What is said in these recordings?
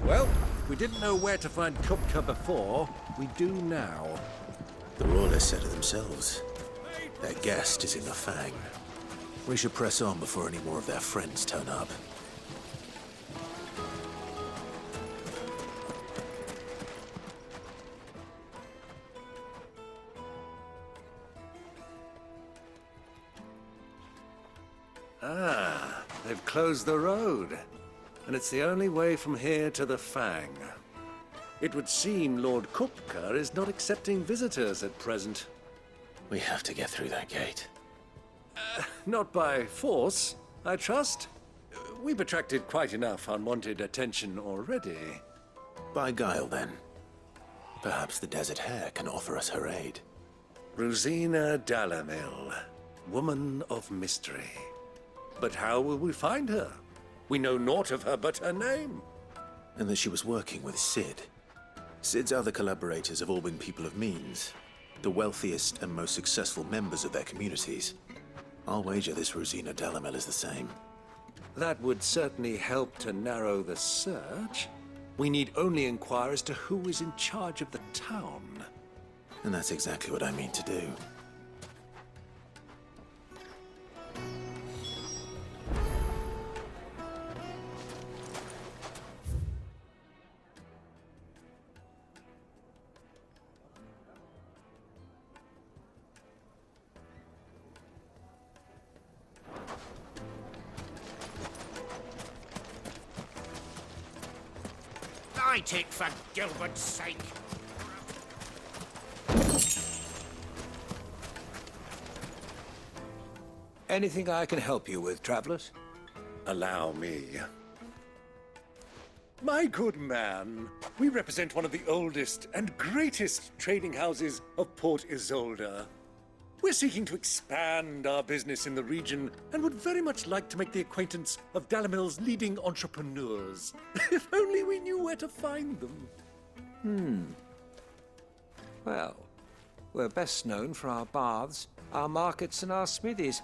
Well, we didn't know where to find Kupka before. We do now. The Royalists said it themselves. Their guest is in the Fang. We should press on before any more of their friends turn up. Ah, they've closed the road. And it's the only way from here to the Fang. It would seem Lord Kupka is not accepting visitors at present. We have to get through that gate. Not by force, I trust. We've attracted quite enough unwanted attention already. By guile, then. Perhaps the Desert Hare can offer us her aid. Rosina Dalamil, woman of mystery. But how will we find her? We know naught of her but her name. And that she was working with Sid. Sid's other collaborators have all been people of means, the wealthiest and most successful members of their communities. I'll wager this Rosina Dalamel is the same. That would certainly help to narrow the search. We need only inquire as to who is in charge of the town. And that's exactly what I mean to do. Light it, for Gilbert's sake! Anything I can help you with, travelers? Allow me. My good man, we represent one of the oldest and greatest trading houses of Port Isolde. We're seeking to expand our business in the region and would very much like to make the acquaintance of Dalamil's leading entrepreneurs. If only we knew where to find them. Well, we're best known for our baths, our markets, and our smithies.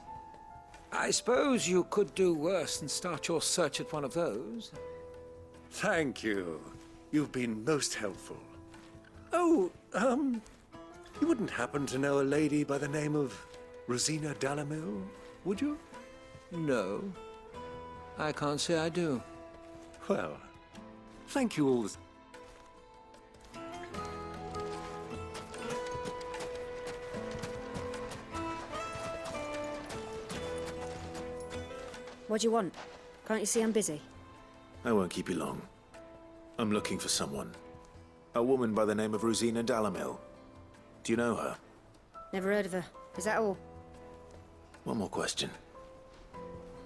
I suppose you could do worse than start your search at one of those. Thank you. You've been most helpful. Oh, you wouldn't happen to know a lady by the name of Rosina Dalamil, would you? No, I can't say I do. Well, thank you all. What do you want? Can't you see I'm busy? I won't keep you long. I'm looking for someone. A woman by the name of Rosina Dalamil. Do you know her? Never heard of her. Is that all? One more question.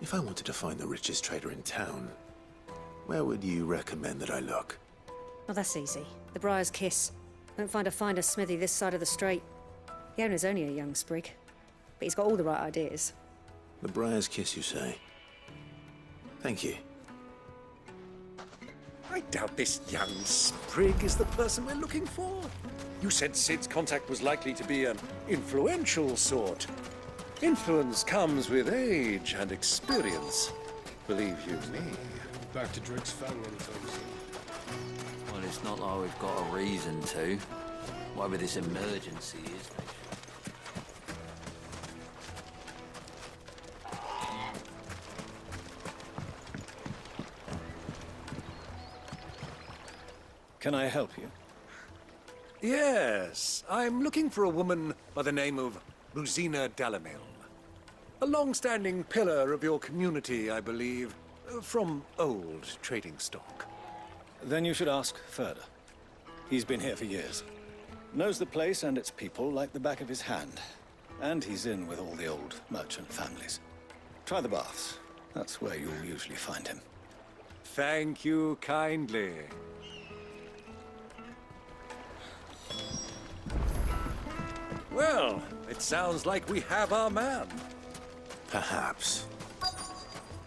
If I wanted to find the richest trader in town, where would you recommend that I look? Oh, that's easy. The Briar's Kiss. Won't find a finer smithy this side of the strait. The owner's only a young sprig, but he's got all the right ideas. The Briar's Kiss, you say? Thank you. I doubt this young sprig is the person we're looking for. You said Sid's contact was likely to be an influential sort. Influence comes with age and experience. Believe you me. Back to Drake's Fang anytime soon. Well, it's not like we've got a reason to. Whatever this emergency is. Can I help you? Yes, I'm looking for a woman by the name of Rosina Dalamil. A long-standing pillar of your community, I believe, from old trading stock. Then you should ask further. He's been here for years. Knows the place and its people like the back of his hand. And he's in with all the old merchant families. Try the baths. That's where you'll usually find him. Thank you kindly. Well, it sounds like we have our man. Perhaps.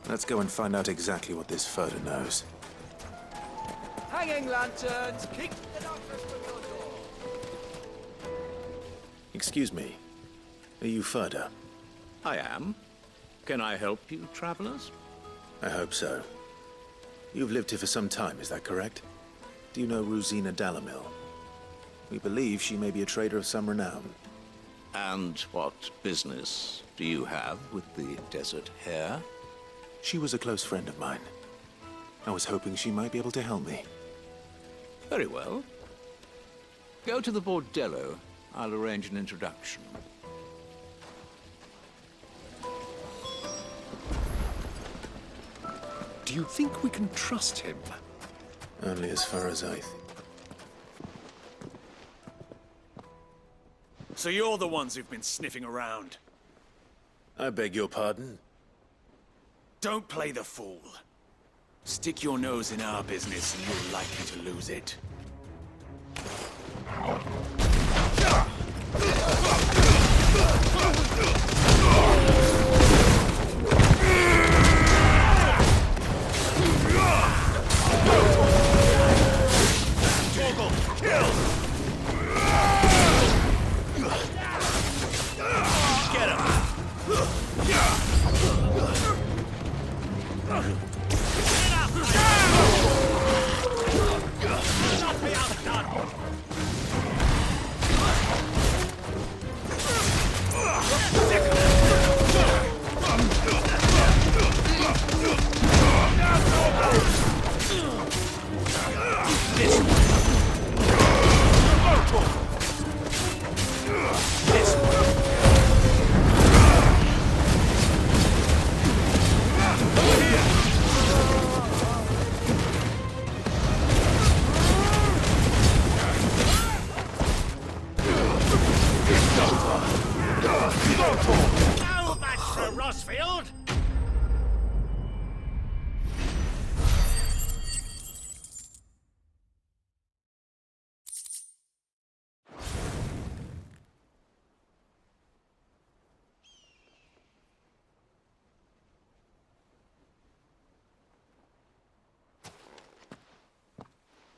Let's go and find out exactly what this Furder knows. Hanging lanterns, keep the darkness from your door. Excuse me. Are you Furder? I am. Can I help you, travelers? I hope so. You've lived here for some time, is that correct? Do you know Rosina Dalamil? We believe she may be a trader of some renown. And what business do you have with the desert hare? She was a close friend of mine. I was hoping she might be able to help me. Very well. Go to the bordello. I'll arrange an introduction. Do you think we can trust him? Only as far as I think. So you're the ones who've been sniffing around. I beg your pardon? Don't play the fool. Stick your nose in our business and you're likely to lose it. How much for Rossfield?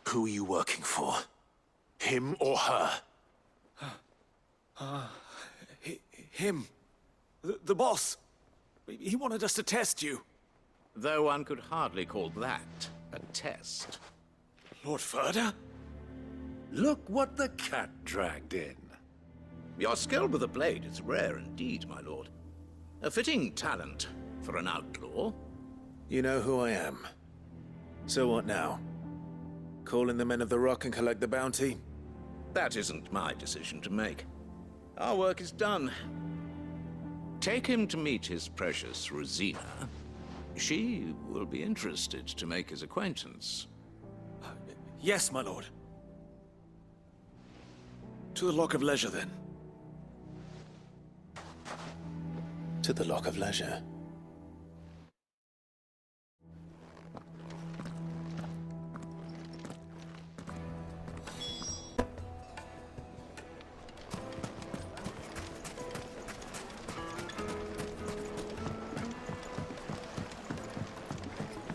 Who are you working for? Him or her? Him. The boss. He wanted us to test you. Though one could hardly call that a test. Lord Ferda? Look what the cat dragged in. Your skill with a blade is rare indeed, my lord. A fitting talent for an outlaw. You know who I am. So what now? Call in the Men of the Rock and collect the bounty? That isn't my decision to make. Our work is done. Take him to meet his precious Rosina. She will be interested to make his acquaintance. Yes, my lord. To the Lock of Leisure, then. To the Lock of Leisure.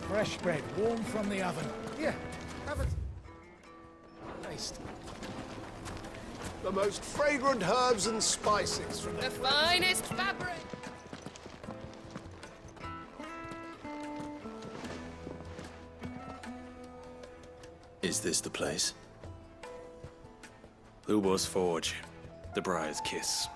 Fresh bread, warm from the oven. Here, have it. Taste. The most fragrant herbs and spices from The finest fabric. Is this the place? Ubor's Forge. The Briar's Kiss.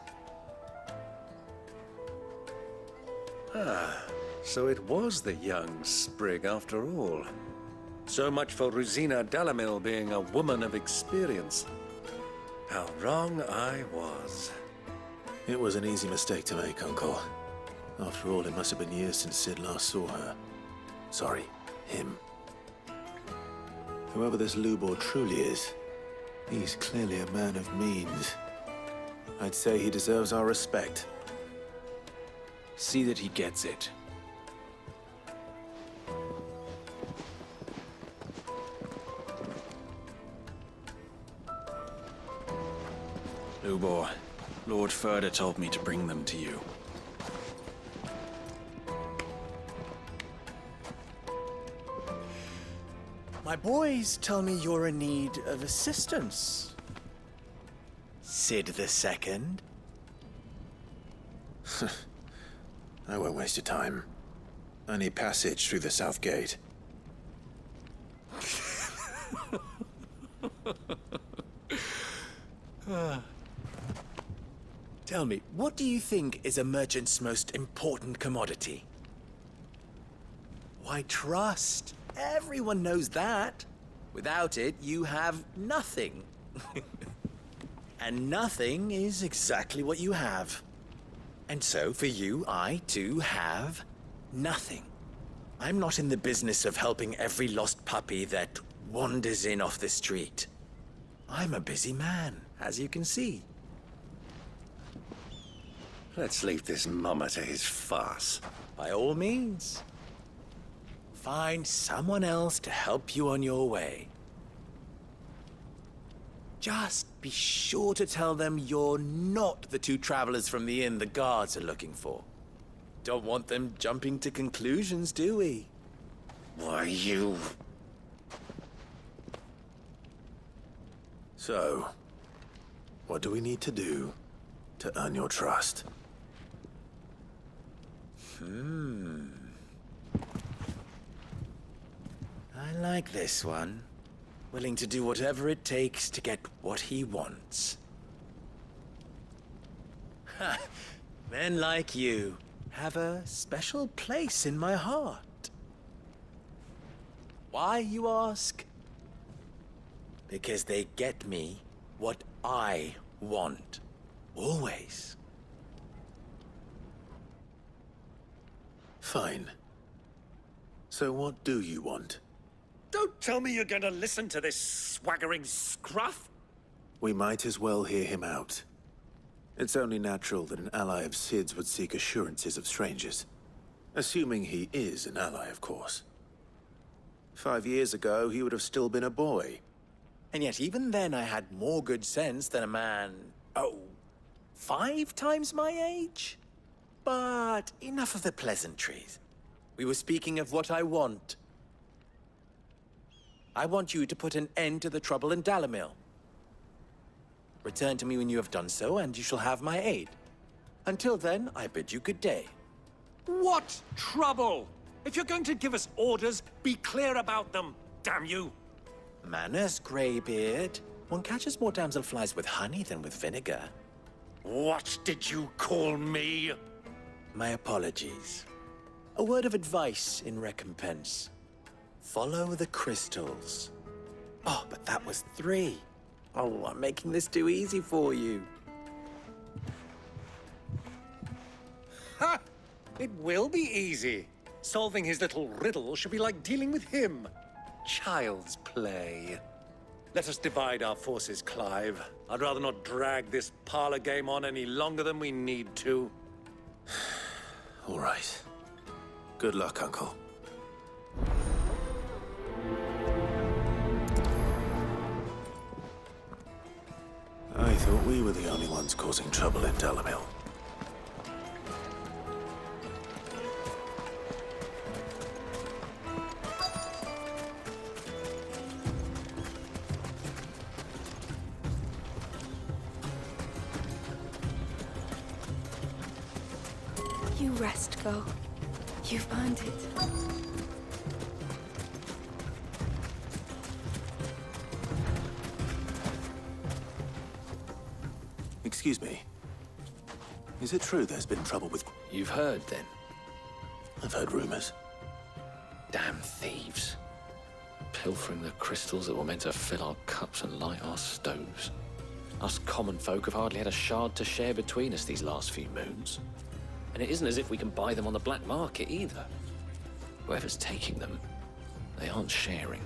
So it was the young sprig after all. So much for Rosina Dalamil being a woman of experience. How wrong I was. It was an easy mistake to make, Uncle. After all, it must have been years since Sid last saw her. Sorry, him. Whoever this Lubor truly is, he's clearly a man of means. I'd say he deserves our respect. See that he gets it. Lubor, Lord Ferda told me to bring them to you. My boys tell me you're in need of assistance. Sid the Second? I won't waste your time. I need passage through the south gate. Tell me, what do you think is a merchant's most important commodity? Why, trust. Everyone knows that. Without it, you have nothing. And nothing is exactly what you have. And so, for you, I, too, have nothing. I'm not in the business of helping every lost puppy that wanders in off the street. I'm a busy man, as you can see. Let's leave this mummer to his farce. By all means. Find someone else to help you on your way. Just be sure to tell them you're not the two travelers from the inn the guards are looking for. Don't want them jumping to conclusions, do we? Why, you... So, what do we need to do to earn your trust? I like this one. Willing to do whatever it takes to get what he wants. Ha! Men like you have a special place in my heart. Why, you ask? Because they get me what I want. Always. Fine. So what do you want? Don't tell me you're going to listen to this swaggering scruff! We might as well hear him out. It's only natural that an ally of Sid's would seek assurances of strangers. Assuming he is an ally, of course. 5 years ago, he would have still been a boy. And yet even then I had more good sense than a man, 5 times my age? But enough of the pleasantries. We were speaking of what I want. I want you to put an end to the trouble in Dalamil. Return to me when you have done so, and you shall have my aid. Until then, I bid you good day. What trouble? If you're going to give us orders, be clear about them, damn you! Manners, Greybeard. One catches more damselflies with honey than with vinegar. What did you call me? My apologies. A word of advice in recompense. Follow the crystals. Oh, but that was 3. Oh, I'm making this too easy for you. Ha! It will be easy. Solving his little riddle should be like dealing with him. Child's play. Let us divide our forces, Clive. I'd rather not drag this parlor game on any longer than we need to. All right. Good luck, Uncle. I thought we were the only ones causing trouble in Dalamil. You rest, girl. You've earned it. Excuse me. Is it true there's been trouble with... You've heard, then? I've heard rumors. Damn thieves. Pilfering the crystals that were meant to fill our cups and light our stoves. Us common folk have hardly had a shard to share between us these last few moons. And it isn't as if we can buy them on the black market, either. Whoever's taking them, they aren't sharing.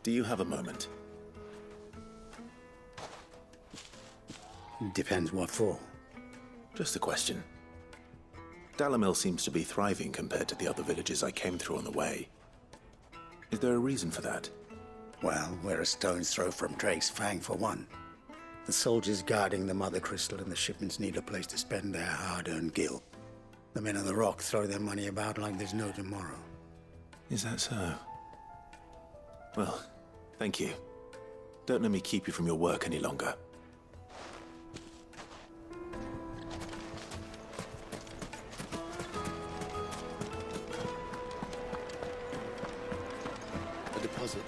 Do you have a moment? Depends what for. Just a question. Dalamil seems to be thriving compared to the other villages I came through on the way. Is there a reason for that? Well, we're a stone's throw from Drake's Fang, for one. The soldiers guarding the Mother Crystal and the shipments need a place to spend their hard-earned gil. The men of the Rock throw their money about like there's no tomorrow. Is that so? Well, thank you. Don't let me keep you from your work any longer. A deposit.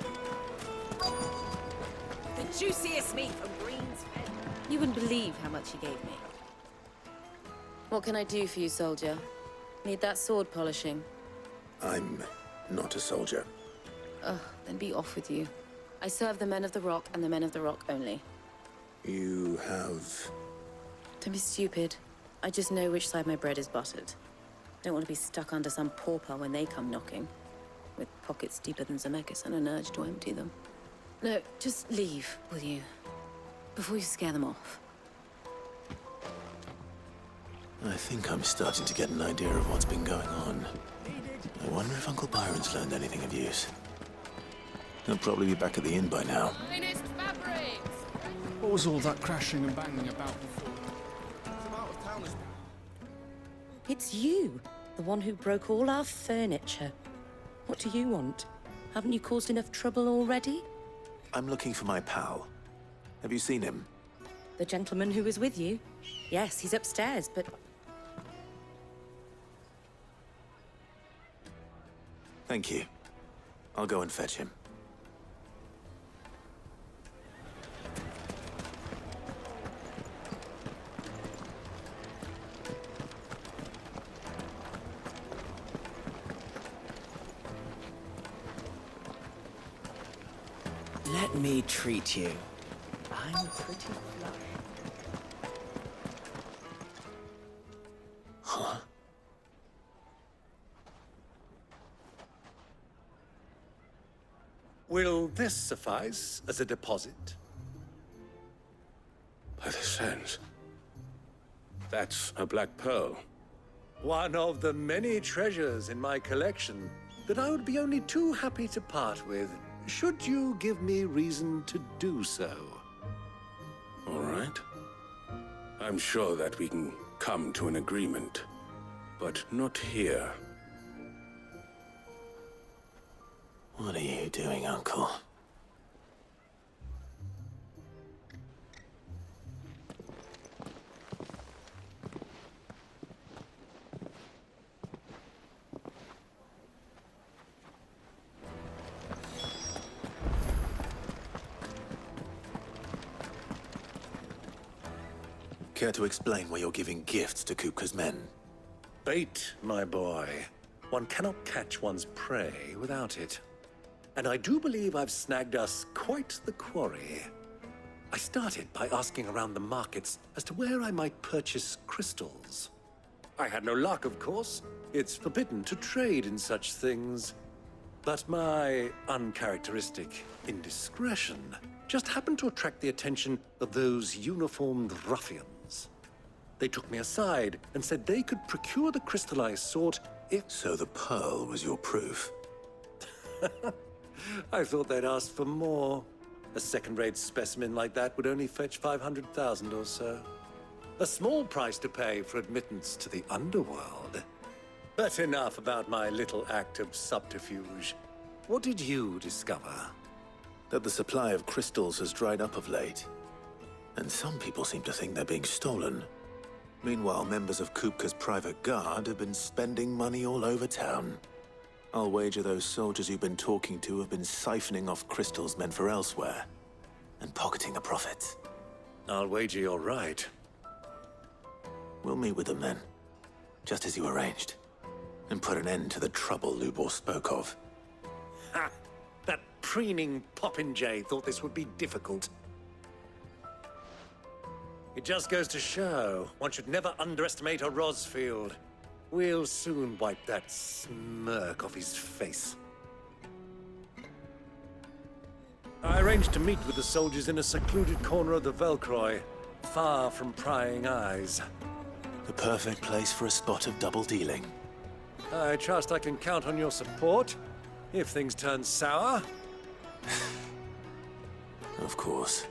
The juiciest meat from Green's Head. You wouldn't believe how much he gave me. What can I do for you, soldier? Need that sword polishing? I'm not a soldier. Ugh, then be off with you. I serve the men of the Rock and the men of the Rock only. You have... Don't be stupid. I just know which side my bread is buttered. Don't want to be stuck under some pauper when they come knocking. With pockets deeper than Zemeckis and an urge to empty them. No, just leave, will you? Before you scare them off. I think I'm starting to get an idea of what's been going on. I wonder if Uncle Byron's learned anything of use. He'll probably be back at the inn by now. Finest fabrics! What was all that crashing and banging about before? It's you, the one who broke all our furniture. What do you want? Haven't you caused enough trouble already? I'm looking for my pal. Have you seen him? The gentleman who was with you? Yes, he's upstairs, but... Thank you. I'll go and fetch him. Let me treat you. I'm pretty flush. Huh? Will this suffice as a deposit? By the sands. That's a black pearl. One of the many treasures in my collection that I would be only too happy to part with, should you give me reason to do so. All right. I'm sure that we can come to an agreement, but not here. What are you doing, Uncle? Care to explain why you're giving gifts to Kupka's men? Bait, my boy. One cannot catch one's prey without it. And I do believe I've snagged us quite the quarry. I started by asking around the markets as to where I might purchase crystals. I had no luck, of course. It's forbidden to trade in such things. But my uncharacteristic indiscretion just happened to attract the attention of those uniformed ruffians. They took me aside and said they could procure the crystal I sought if... So the pearl was your proof? I thought they'd asked for more. A second-rate specimen like that would only fetch 500,000 or so. A small price to pay for admittance to the underworld. But enough about my little act of subterfuge. What did you discover? That the supply of crystals has dried up of late. And some people seem to think they're being stolen. Meanwhile, members of Kupka's private guard have been spending money all over town. I'll wager those soldiers you've been talking to have been siphoning off crystals meant for elsewhere, and pocketing the profits. I'll wager you're right. We'll meet with them then, just as you arranged, and put an end to the trouble Lubor spoke of. Ha! That preening popinjay thought this would be difficult. It just goes to show, one should never underestimate a Rosfield. We'll soon wipe that smirk off his face. I arranged to meet with the soldiers in a secluded corner of the Velcroy, far from prying eyes. The perfect place for a spot of double dealing. I trust I can count on your support, if things turn sour. Of course.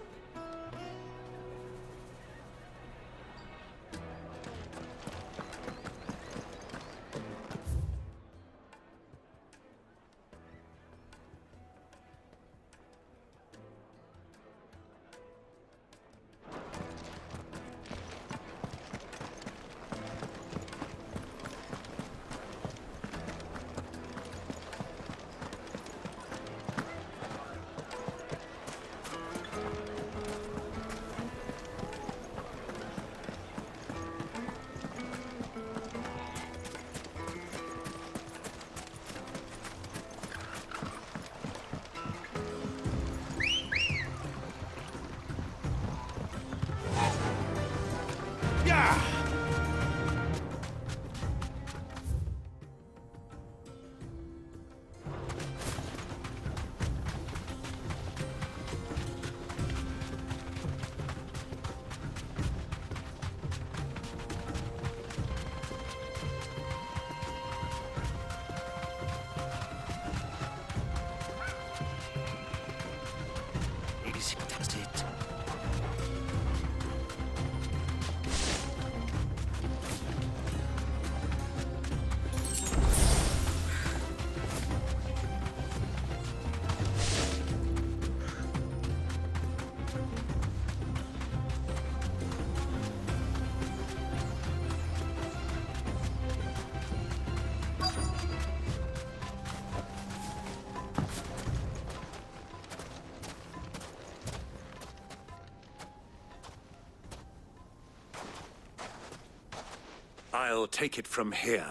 That's it. I'll take it from here.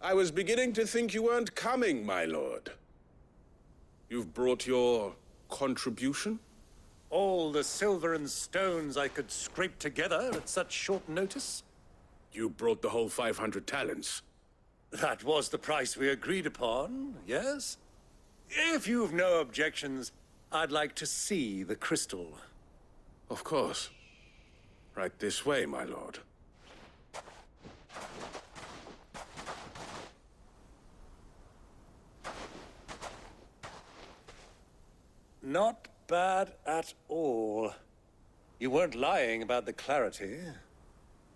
I was beginning to think you weren't coming, my lord. You've brought your contribution? All the silver and stones I could scrape together at such short notice? You brought the whole 500 talents. That was the price we agreed upon, yes? If you've no objections, I'd like to see the crystal. Of course. Right this way, my lord. Not bad at all. You weren't lying about the clarity.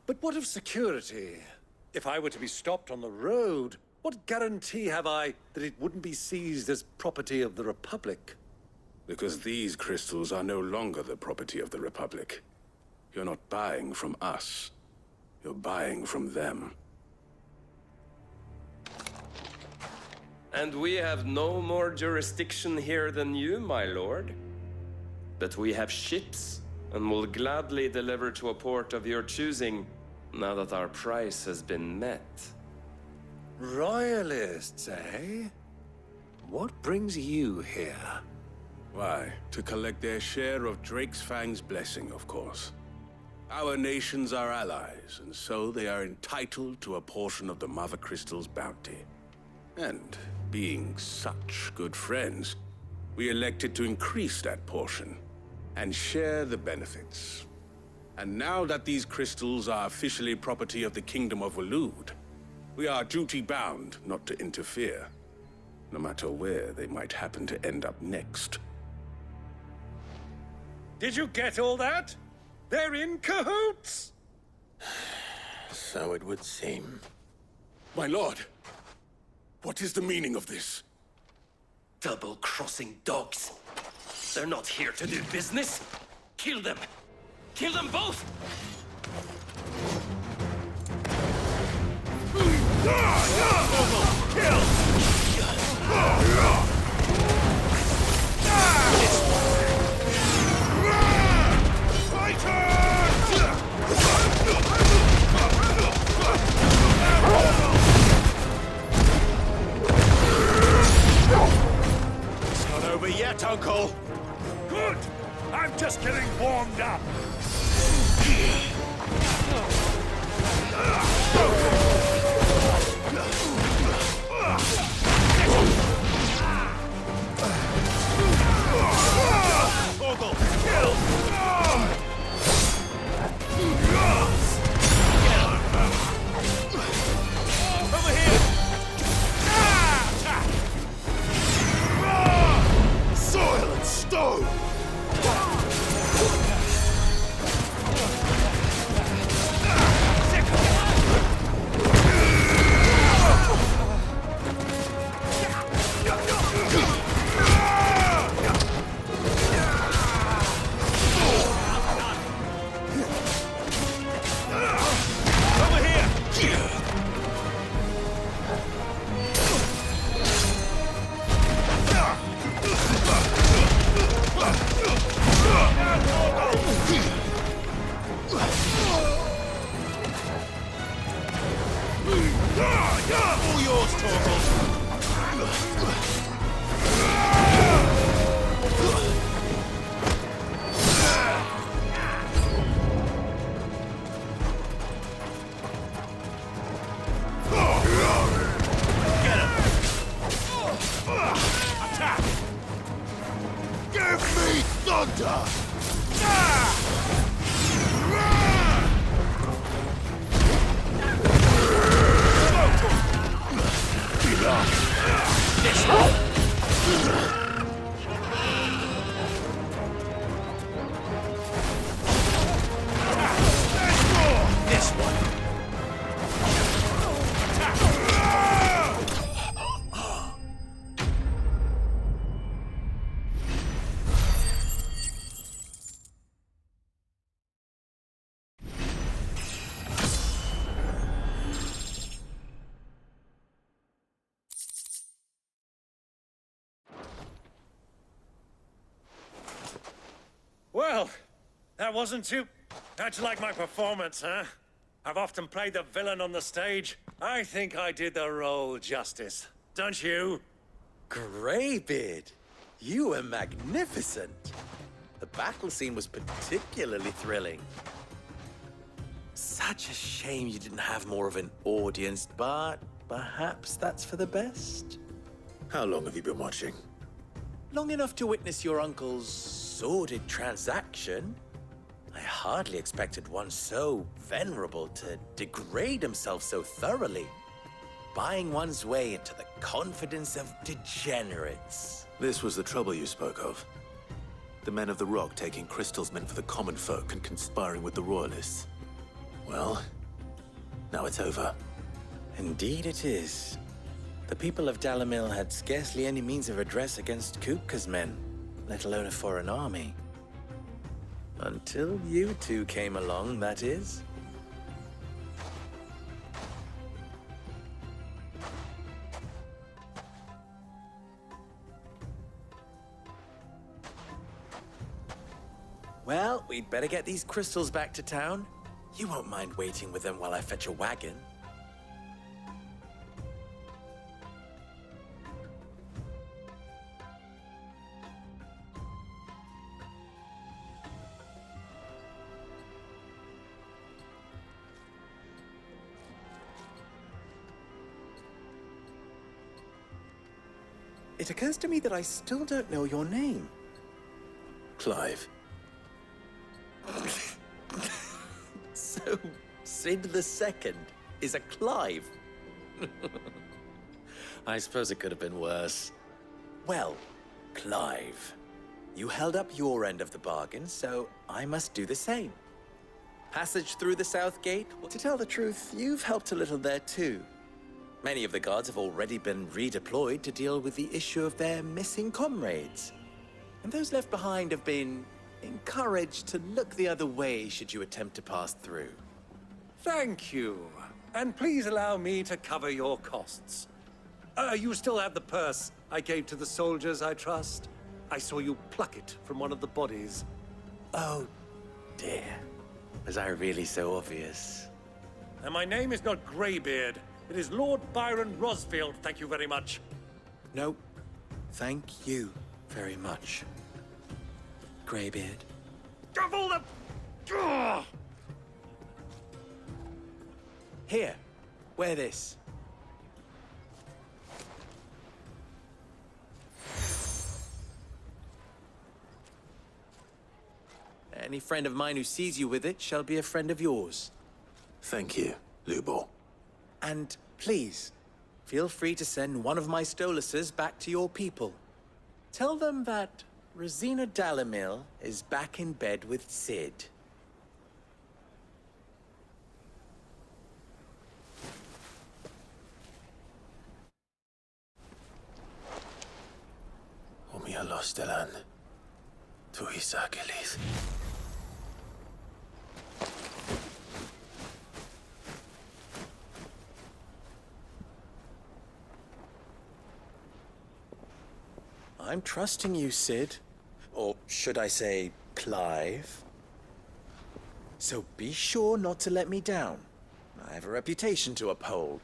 But what of security? If I were to be stopped on the road, what guarantee have I that it wouldn't be seized as property of the Republic? Because these crystals are no longer the property of the Republic. You're not buying from us. You're buying from them. And we have no more jurisdiction here than you, my lord. But we have ships, and will gladly deliver to a port of your choosing, now that our price has been met. Royalists, eh? What brings you here? Why, to collect their share of Drake's Fang's blessing, of course. Our nations are allies, and so they are entitled to a portion of the Mother Crystal's bounty. And being such good friends, we elected to increase that portion and share the benefits. And now that these crystals are officially property of the Kingdom of Waloed, we are duty-bound not to interfere, no matter where they might happen to end up next. Did you get all that? They're in cahoots! So it would seem. My lord, what is the meaning of this? Double-crossing dogs. They're not here to do business. Kill them! Kill them both! It's not over yet, Uncle. Good! I'm just getting warmed up. Ogle, kill! Over here! Soil and stone! Thunder! This one! This one! Well, that wasn't too... How'd you like my performance, huh? I've often played the villain on the stage. I think I did the role justice. Don't you? Greybeard, you were magnificent. The battle scene was particularly thrilling. Such a shame you didn't have more of an audience, but perhaps that's for the best. How long have you been watching? Long enough to witness your uncle's sordid transaction. I hardly expected one so venerable to degrade himself so thoroughly, buying one's way into the confidence of degenerates. This was the trouble you spoke of. The men of the Rock taking crystals meant for the common folk and conspiring with the Royalists. Well, now it's over. Indeed it is. The people of Dalamil had scarcely any means of redress against Kupka's men, let alone a foreign army. Until you two came along, that is. Well, we'd better get these crystals back to town. You won't mind waiting with them while I fetch a wagon. It occurs to me that I still don't know your name. Clive. So, Sid the Second is a Clive. I suppose it could have been worse. Well, Clive, you held up your end of the bargain, so I must do the same. Passage through the South Gate? To tell the truth, you've helped a little there too. Many of the guards have already been redeployed to deal with the issue of their missing comrades. And those left behind have been encouraged to look the other way should you attempt to pass through. Thank you. And please allow me to cover your costs. You still have the purse I gave to the soldiers, I trust? I saw you pluck it from one of the bodies. Oh, dear. Was I really so obvious? And my name is not Greybeard. It is Lord Byron Rosfield, thank you very much. No, thank you very much, Greybeard. Of all the... Ugh! Here, wear this. Any friend of mine who sees you with it shall be a friend of yours. Thank you, Lubor. And please, feel free to send one of my Stoluses back to your people. Tell them that Rosina Dalamil is back in bed with Sid. Omia Lostelan. Tu Isakelis. I'm trusting you, Sid. Or should I say, Clive? So be sure not to let me down. I have a reputation to uphold.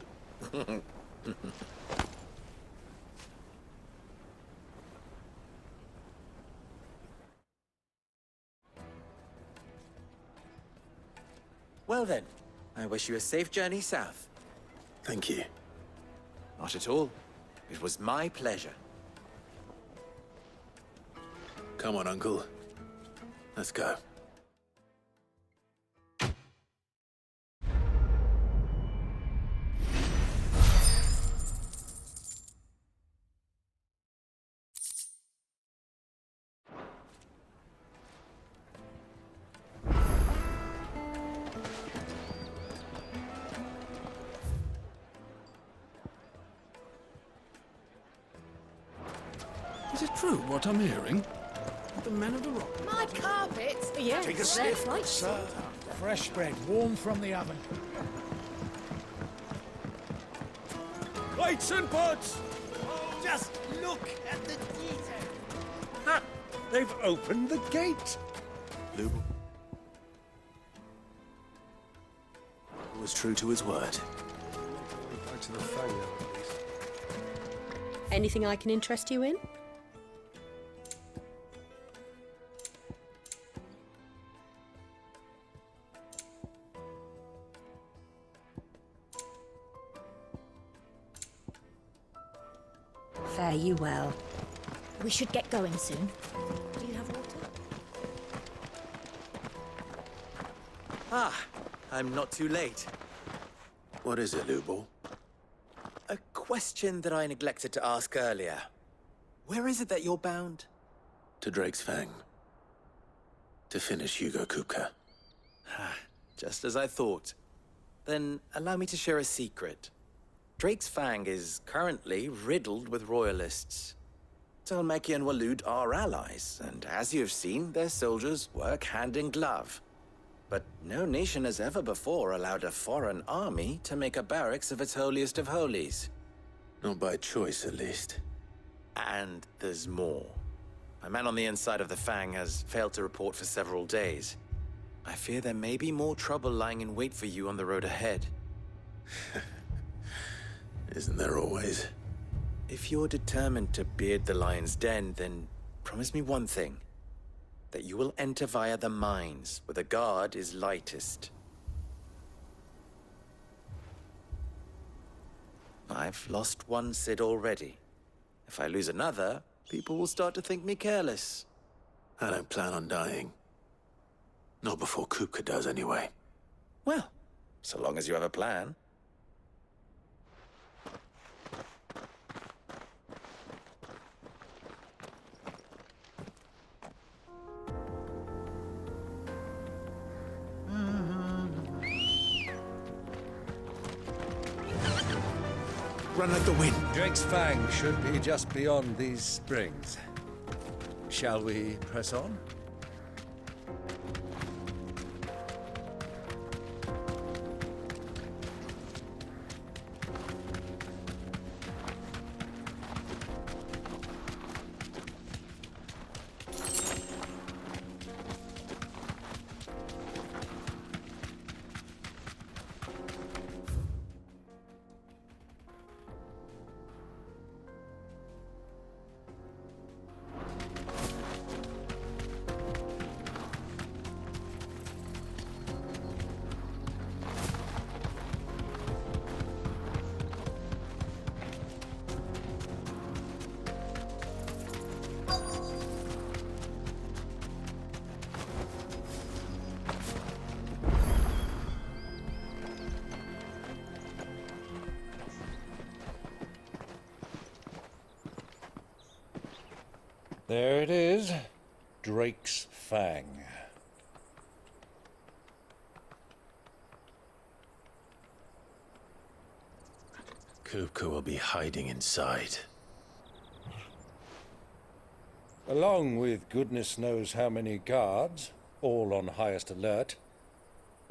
Well then, I wish you a safe journey south. Thank you. Not at all. It was my pleasure. Come on, Uncle. Let's go. Is it true what I'm hearing? The men of the rock. My carpets? Yeah, Take a it's sniff, right. sir. Fresh bread, warm from the oven. Lights and pots! Just look at the detail. Ha! They've opened the gate! Lubel was true to his word. Back to the fang now, at least. Anything I can interest you in? Fare you well. We should get going soon. Do you have water? Ah, I'm not too late. What is it, Lubel? A question that I neglected to ask earlier. Where is it that you're bound? To Drake's Fang. To finish Hugo Kupka. Just as I thought. Then allow me to share a secret. Drake's Fang is currently riddled with royalists. Talmeki and Walud are allies, and as you've seen, their soldiers work hand in glove. But no nation has ever before allowed a foreign army to make a barracks of its holiest of holies. Not by choice, at least. And there's more. A man on the inside of the Fang has failed to report for several days. I fear there may be more trouble lying in wait for you on the road ahead. Isn't there always? If you're determined to beard the lion's den, then promise me one thing. That you will enter via the mines, where the guard is lightest. I've lost one Cid already. If I lose another, people will start to think me careless. I don't plan on dying. Not before Kupka does, anyway. Well, so long as you have a plan. Run like the wind. Drake's Fang should be just beyond these springs. Shall we press on? There it is, Drake's Fang. Kupka will be hiding inside. Along with goodness knows how many guards, all on highest alert.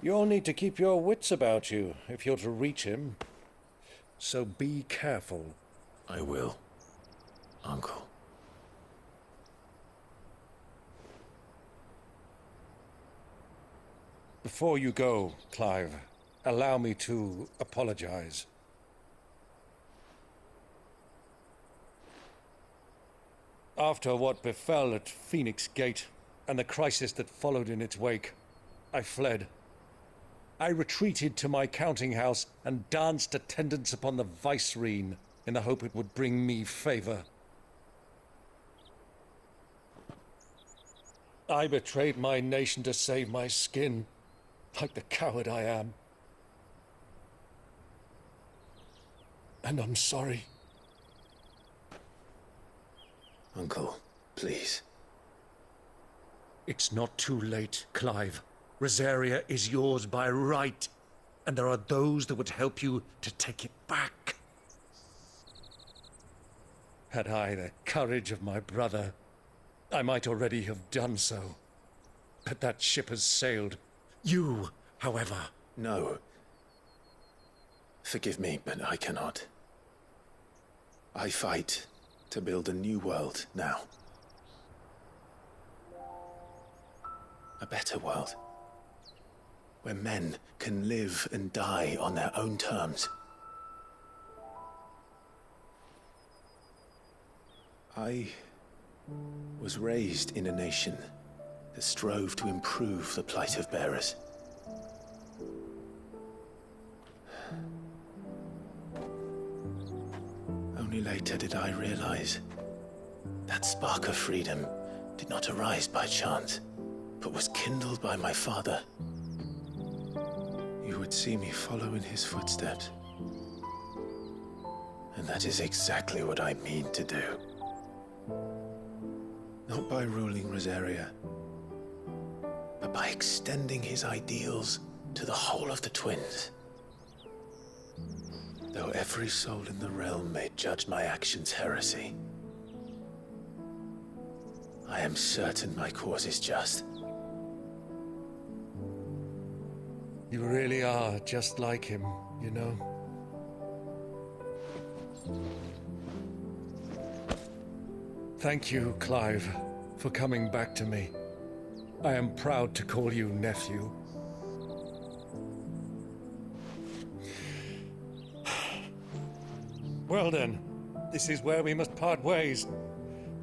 You'll need to keep your wits about you if you're to reach him. So be careful. I will, Uncle. Before you go, Clive, allow me to apologize. After what befell at Phoenix Gate and the crisis that followed in its wake, I fled. I retreated to my counting house and danced attendance upon the vicereine in the hope it would bring me favor. I betrayed my nation to save my skin, like the coward I am. And I'm sorry. Uncle, please. It's not too late, Clive. Rosaria is yours by right, and there are those that would help you to take it back. Had I the courage of my brother, I might already have done so. But that ship has sailed. You, however... No. Forgive me, but I cannot. I fight to build a new world now. A better world. Where men can live and die on their own terms. I was raised in a nation that strove to improve the plight of bearers. Only later did I realize that spark of freedom did not arise by chance, but was kindled by my father. You would see me follow in his footsteps. And that is exactly what I mean to do. Not by ruling Rosaria, but by extending his ideals to the whole of the twins. Though every soul in the realm may judge my actions heresy, I am certain my cause is just. You really are just like him, you know? Thank you, Clive, for coming back to me. I am proud to call you nephew. Well then, this is where we must part ways.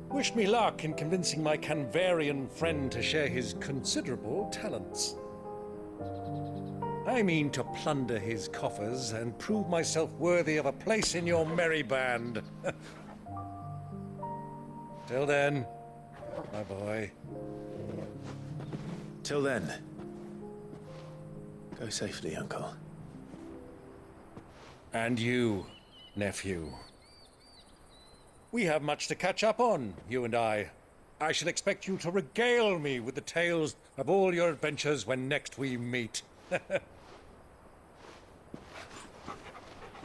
Wish me luck in convincing my Canvarian friend to share his considerable talents. I mean to plunder his coffers and prove myself worthy of a place in your merry band. Till then, my boy. Till then, go safely, Uncle. And you, nephew. We have much to catch up on, you and I. I shall expect you to regale me with the tales of all your adventures when next we meet.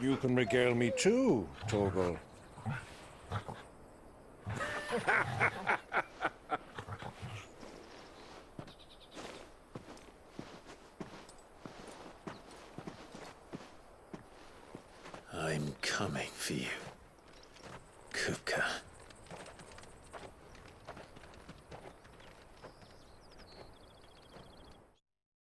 You can regale me too, Torgal. I'm coming for you, Kupka.